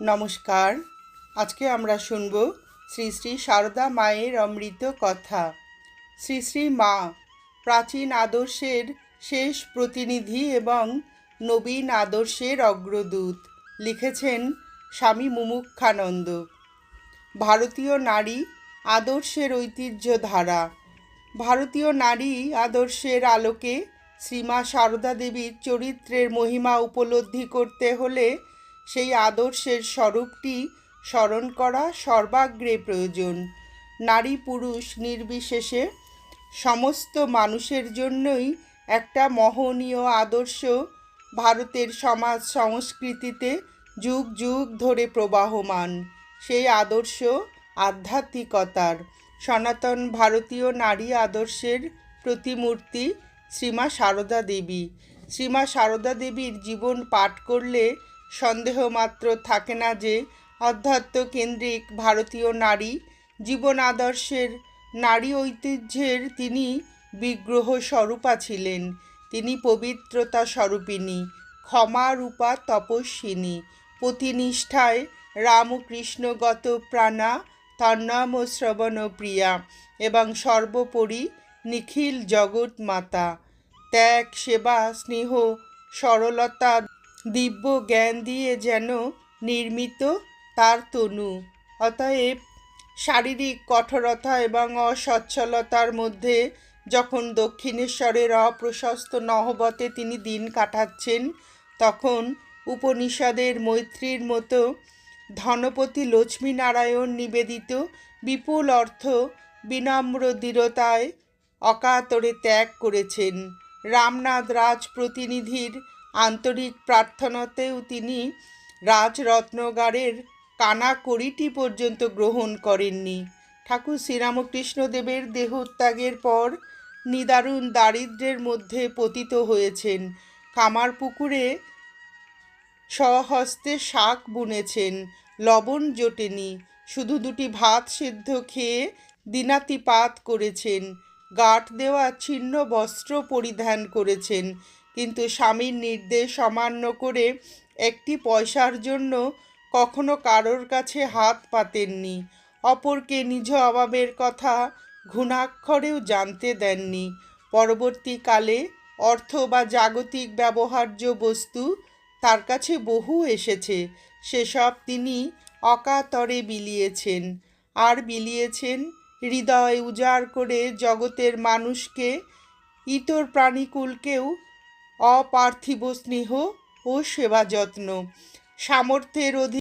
নমস্কার। আজকে আমরা শুনব শ্রী শ্রী সারদা মায়ের অমৃত কথা। শ্রী শ্রী মা প্রাচীন আদর্শের শেষ প্রতিনিধি এবং নবীন আদর্শের অগ্রদূত। লিখেছেন স্বামী মুমুক্ষানন্দ। ভারতীয় নারী আদর্শের ঐতিহ্যধারা। ভারতীয় নারী আদর্শের আলোকে শ্রীমা সারদা দেবীর চরিত্রের মহিমা উপলব্ধি করতে হলে সেই আদর্শের স্বরূপটি স্মরণ করা সর্বাগ্রে প্রয়োজন। নারী পুরুষ নির্বিশেষে সমস্ত মানুষের জন্যই একটা মহনীয় আদর্শ ভারতের সমাজ সংস্কৃতিতে যুগ যুগ ধরে প্রবাহমান। সেই আদর্শ আধ্যাত্মিকতার। সনাতন ভারতীয় নারী আদর্শের প্রতিমূর্তি শ্রীমা সারদা দেবী। শ্রীমা সারদা দেবীর জীবন পাঠ করলে সন্দেহ মাত্র থাকে না যে আধ্যাত্মকেন্দ্রিক ভারতীয় নারী জীবন আদর্শের নারী ঐতিহ্যের তিনি বিগ্রহ স্বরূপা ছিলেন। তিনি পবিত্রতা স্বরূপিণী, ক্ষমারূপা তপস্বিনী, পতিনিষ্ঠায় রামকৃষ্ণগত প্রাণা, তন্নাম শ্রবণ প্রিয়া এবং সর্বোপরি নিখিল জগৎ মাতা। ত্যাগ, সেবা, স্নেহ, সরলতা, দিব্য জ্ঞান দিয়ে যেন নির্মিত তার তনু। অতএব শারীরিক কঠোরতা এবং অসচ্ছলতার মধ্যে যখন দক্ষিণেশ্বরের অপ্রশস্ত নহবতে তিনি দিন কাটাচ্ছেন, তখন উপনিষদের মৈত্রীর মতো ধনপতি লক্ষ্মীনারায়ণ নিবেদিত বিপুল অর্থ বিনম্র দৃঢ়তায় অকাতরে ত্যাগ করেছেন। রামনাথ রাজ প্রতিনিধির আন্তরিক প্রার্থনাতেও তিনি রাজরত্নগারের কানাকড়িটি পর্যন্ত গ্রহণ করেননি। ঠাকুর শ্রীরামকৃষ্ণদেবের দেহত্যাগের পর নিদারুণ দারিদ্র্যের মধ্যে পতিত হয়েছেন। কামারপুকুরে স্বহস্তে শাক বুনেছেন, লবণ জোটেনি, শুধু দুটি ভাত সিদ্ধ খেয়ে দিনাতিপাত করেছেন। গাঁট দেওয়া ছিন্ন বস্ত্র পরিধান করেছেন, কিন্তু স্বামীর নির্দেশ অমান্য করে একটি পয়সার জন্য কখনো কারোর কাছে হাত পাতেননি। অপরকে নিজ অভাবের কথা ঘুণাক্ষরেও জানতে দেননি। পরবর্তীকালে অর্থ বা জাগতিক ব্যবহার্য বস্তু তার কাছে বহু এসেছে, সেসব তিনি অকাতরে বিলিয়েছেন। আর বিলিয়েছেন হৃদয় উজাড় করে জগতের মানুষকে, ইতর প্রাণীকুলকেও অপার্থিব স্নেহ ও সেবা যত্ন। সামর্থ্যের অধিক